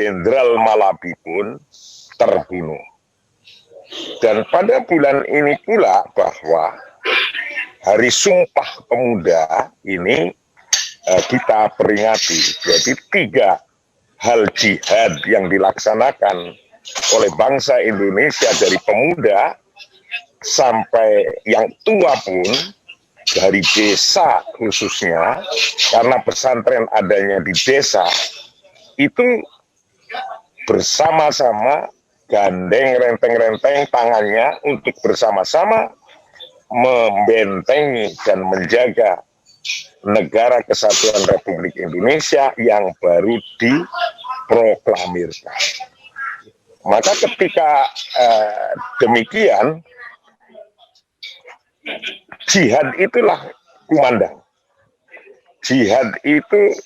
Jenderal Malabi pun terbunuh. Dan pada bulan ini pula bahwa Hari Sumpah Pemuda ini kita peringati. Jadi 3 hal jihad yang dilaksanakan oleh bangsa Indonesia dari pemuda sampai yang tua pun, dari desa khususnya, karena pesantren adanya di desa, itu bersama-sama gandeng renteng-renteng tangannya untuk bersama-sama membentengi dan menjaga negara kesatuan Republik Indonesia yang baru diproklamirkan. Maka ketika demikian, jihad itulah kumandang. Jihad itu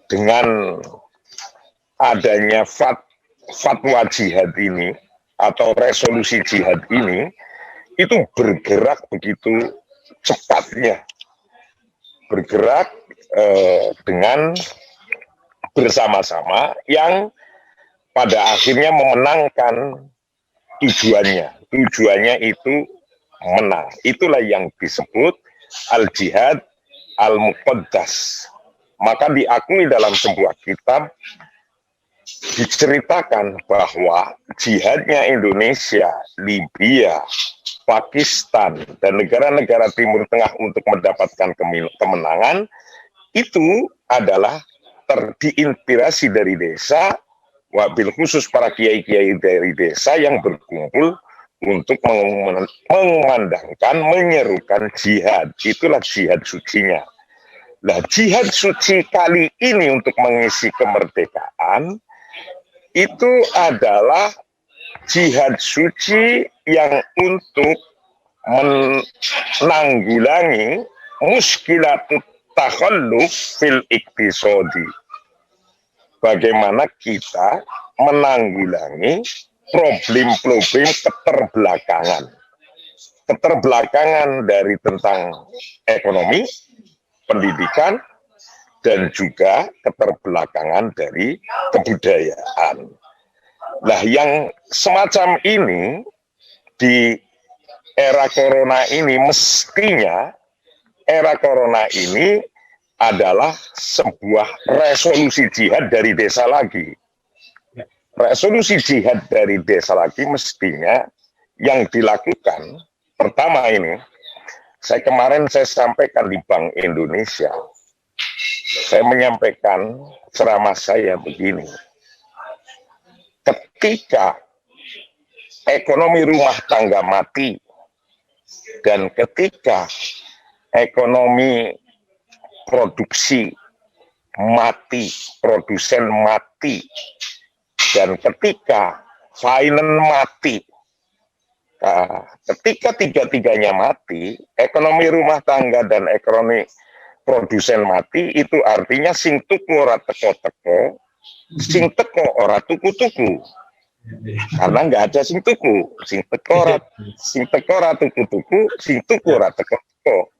dengan adanya fatwa jihad ini atau resolusi jihad ini, itu bergerak begitu cepatnya. Bergerak dengan bersama-sama yang pada akhirnya memenangkan tujuannya. Tujuannya itu menang. Itulah yang disebut al-jihad al-muqaddas. Maka diakui dalam sebuah kitab, diceritakan bahwa jihadnya Indonesia, Libya, Pakistan, dan negara-negara Timur Tengah untuk mendapatkan kemenangan itu adalah diinspirasi dari desa, wabil khusus para kiai-kiai dari desa yang berkumpul untuk mengumandangkan, menyerukan jihad. Itulah jihad sucinya. Nah, jihad suci kali ini untuk mengisi kemerdekaan itu adalah jihad suci yang untuk menanggulangi muskilatut takhalluf fil iktisodi. Bagaimana kita menanggulangi problem-problem keterbelakangan. Keterbelakangan dari tentang ekonomi, pendidikan, dan juga keterbelakangan dari kebudayaan. Nah, yang semacam ini di era corona ini, mestinya era corona ini adalah sebuah resolusi jihad dari desa lagi. Resolusi jihad dari desa lagi mestinya yang dilakukan pertama ini, kemarin saya sampaikan di Bank Indonesia, saya menyampaikan ceramah saya begini. Ketika ekonomi rumah tangga mati dan ketika ekonomi produksi mati, produsen mati, dan ketika finance mati, ketika tiga-tiganya mati, ekonomi rumah tangga dan ekonomi produsen mati, itu artinya sing tuku ora teko-teko, sing teko ora tuku-tuku. Karena nggak ada sing tuku, sing teko ora tuku-tuku, sing tuku ora teko-teko.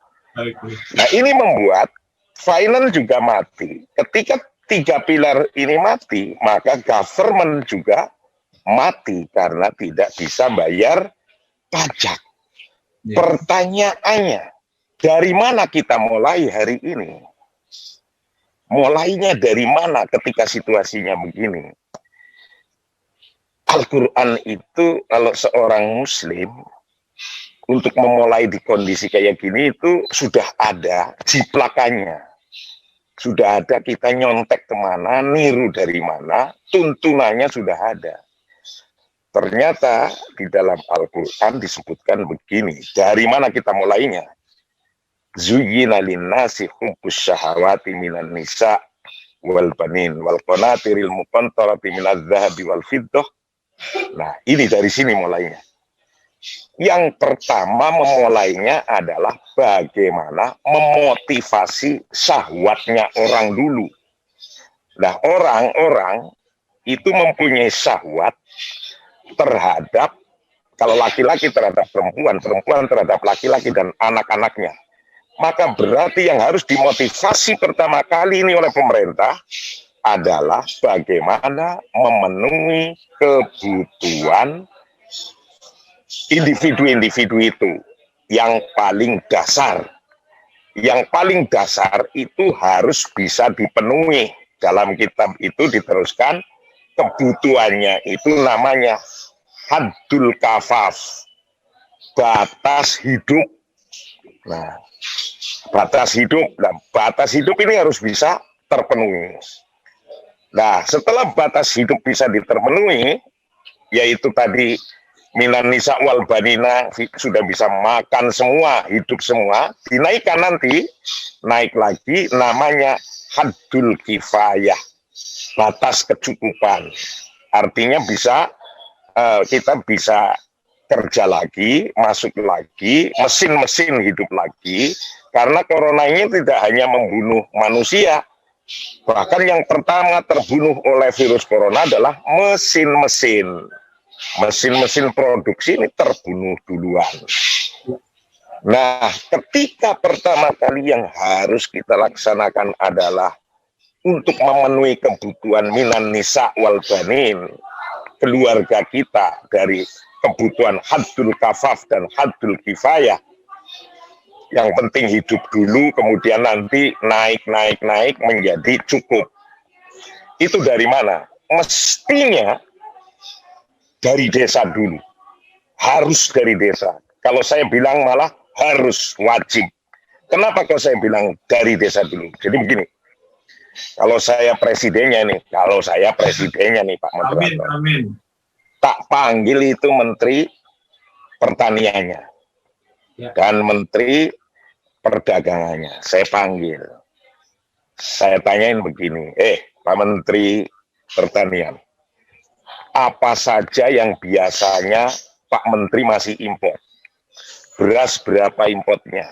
Nah, ini membuat finance juga mati. Ketika 3 pilar ini mati, maka government juga mati karena tidak bisa bayar pajak. Pertanyaannya, dari mana kita mulai hari ini? Mulainya dari mana ketika situasinya begini? Al-Quran itu kalau seorang muslim untuk memulai di kondisi kayak gini itu sudah ada jiplakannya. Sudah ada, kita nyontek kemana, niru dari mana, tuntunannya sudah ada. Ternyata di dalam Al-Quran disebutkan begini, dari mana kita mulainya? Zuyyina linnasi hubbus syahawati minan nisa wal banin wal qanatiril muqantarati minadz zahabi wal fiddah. Nah, ini dari sini mulainya. Yang pertama memulainya adalah bagaimana memotivasi syahwatnya orang dulu. Nah, orang-orang itu mempunyai syahwat terhadap, kalau laki-laki terhadap perempuan, perempuan terhadap laki-laki dan anak-anaknya. Maka berarti yang harus dimotivasi pertama kali ini oleh pemerintah adalah bagaimana memenuhi kebutuhan individu-individu itu yang paling dasar. Yang paling dasar itu harus bisa dipenuhi. Dalam kitab itu diteruskan kebutuhannya itu namanya haddul kafaf, batas hidup. Nah, batas hidup. Nah, batas hidup ini harus bisa terpenuhi. Nah, setelah batas hidup bisa diterpenuhi, yaitu tadi minan nisa wal banina sudah bisa makan semua, hidup semua, dinaikkan nanti, naik lagi namanya haddul kifayah, batas kecukupan. Artinya bisa kita bisa kerja lagi, masuk lagi, mesin-mesin hidup lagi, karena corona ini tidak hanya membunuh manusia, bahkan yang pertama terbunuh oleh virus corona adalah mesin-mesin. Mesin-mesin produksi ini terbunuh duluan. Nah, ketika pertama kali yang harus kita laksanakan adalah untuk memenuhi kebutuhan minan nisa wal banin, keluarga kita, dari kebutuhan haddul kafaf dan haddul kifayah. Yang penting hidup dulu, kemudian nanti naik menjadi cukup. Itu dari mana? Mestinya dari desa dulu. Harus dari desa. Kalau saya bilang malah harus, wajib. Kenapa kalau saya bilang dari desa dulu? Jadi begini, kalau saya presidennya nih Pak Menteri, amin. Tak panggil itu Menteri Pertaniannya dan Menteri Perdagangannya. Saya panggil. Saya tanyain begini, Pak Menteri Pertanian, apa saja yang biasanya Pak Menteri masih impor? Beras berapa importnya?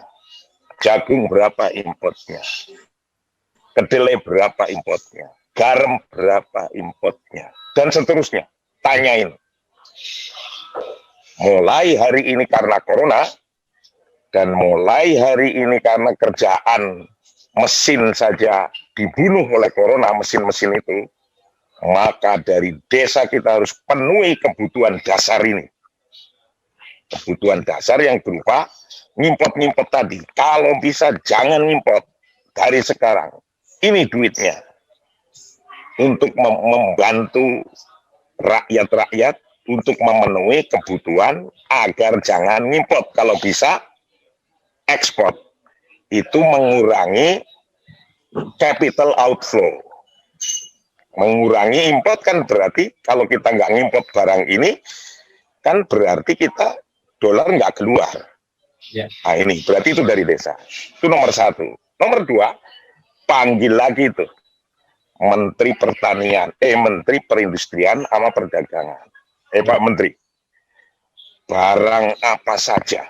Jagung berapa importnya? Kedelai berapa importnya? Garam berapa importnya? Dan seterusnya. Tanyain. Mulai hari ini karena corona, dan mulai hari ini karena kerjaan mesin saja dibunuh oleh corona, mesin-mesin itu, maka dari desa kita harus penuhi kebutuhan dasar ini. Kebutuhan dasar yang berupa ngimport-ngimport tadi. Kalau bisa jangan ngimport dari sekarang. Ini duitnya. Untuk membantu rakyat-rakyat untuk memenuhi kebutuhan agar jangan ngimport. Kalau bisa ekspor. Itu mengurangi capital outflow. Mengurangi import kan berarti kalau kita nggak ngimport barang ini kan berarti kita dolar nggak keluar. Ya. Nah ini berarti itu dari desa. Itu nomor satu. Nomor dua, panggil lagi itu Menteri Pertanian, Menteri Perindustrian sama Perdagangan. Pak Menteri, barang apa saja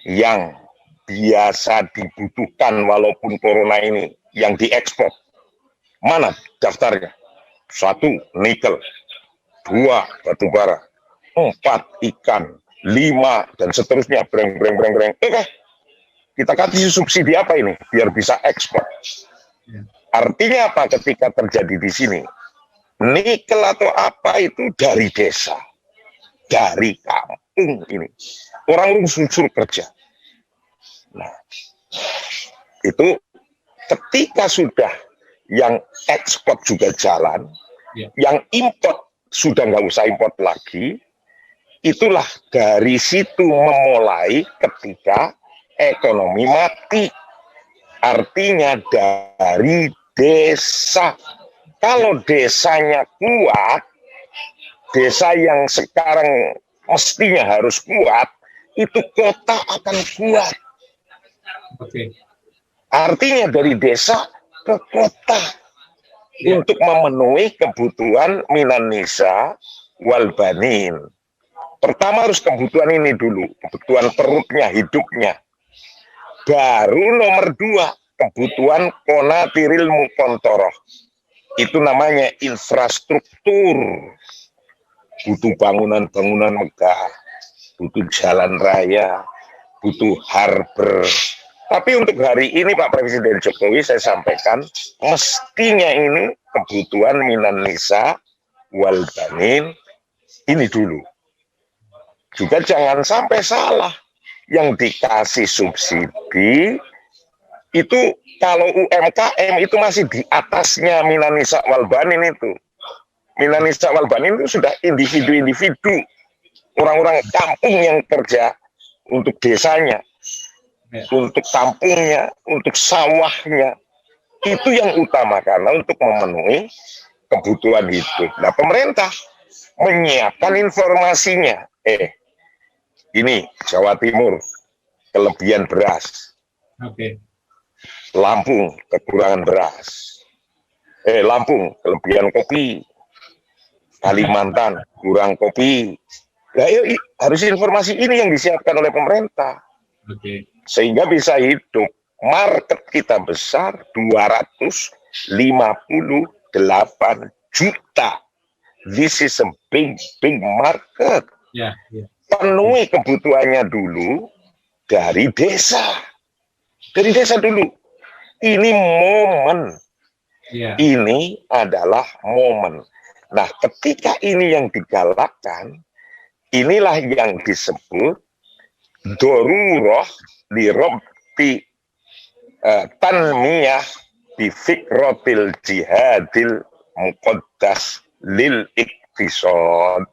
yang biasa dibutuhkan walaupun corona ini yang diekspor, mana daftarnya? 1, nikel. 2, batu bara. 4, ikan. 5, dan seterusnya. Breng. Oke. Kita kasih subsidi apa ini? Biar bisa ekspor. Artinya apa ketika terjadi di sini? Nikel atau apa itu dari desa. Dari kampung ini. Orang unsur kerja. Nah, itu ketika sudah yang ekspor juga jalan, yang import sudah nggak usah import lagi, itulah dari situ memulai ketika ekonomi mati. Artinya dari desa. Kalau desanya kuat, desa yang sekarang mestinya harus kuat, itu kota akan kuat. Artinya dari desa ke kota untuk memenuhi kebutuhan minan nisa wal banin. Pertama harus kebutuhan ini dulu, kebutuhan perutnya, hidupnya. Baru nomor 2, kebutuhan konatiril mukontoroh. Itu namanya infrastruktur. Butuh bangunan-bangunan megah, butuh jalan raya, butuh harbor, Tapi untuk hari ini Pak Presiden Jokowi saya sampaikan, mestinya ini kebutuhan minan nisa wal banin ini dulu. Juga jangan sampai salah, yang dikasih subsidi itu kalau UMKM itu masih di atasnya minan nisa wal banin itu. Minan nisa wal banin itu sudah individu-individu, orang-orang kampung yang kerja untuk desanya, untuk kampungnya, untuk sawahnya. Itu yang utama karena untuk memenuhi kebutuhan hidup. Nah, pemerintah menyiapkan informasinya. Ini Jawa Timur kelebihan beras. Lampung kekurangan beras. Lampung kelebihan kopi. Kalimantan kurang kopi. Nah, harus informasi ini yang disiapkan oleh pemerintah. Sehingga bisa hidup. Market kita besar 258 juta. This is a big market. Penuhi kebutuhannya dulu dari desa. Dari desa dulu. Ini momen. Ini adalah momen. Nah, ketika ini yang digalakkan, inilah yang disebut dorurah lirobti tanmiyah bifikrotil jihadil muqaddas lil iktisod.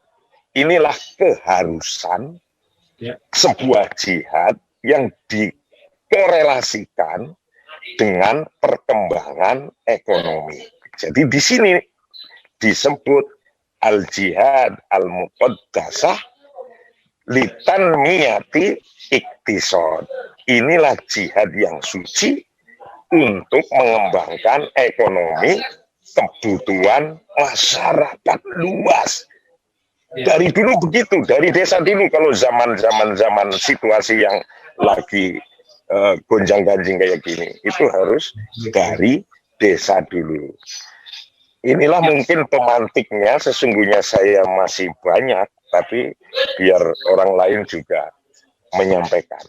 Inilah keharusan sebuah jihad yang dikorelasikan dengan perkembangan ekonomi. Jadi di sini disebut al-jihad al-muqaddasah litanmiyati iktisod. Inilah jihad yang suci untuk mengembangkan ekonomi kebutuhan masyarakat luas. Dari dulu begitu, dari desa dulu. Kalau zaman situasi yang lagi gonjang-ganjing kayak gini, itu harus dari desa dulu. Inilah mungkin pemantiknya, sesungguhnya saya masih banyak, tapi biar orang lain juga menyampaikan.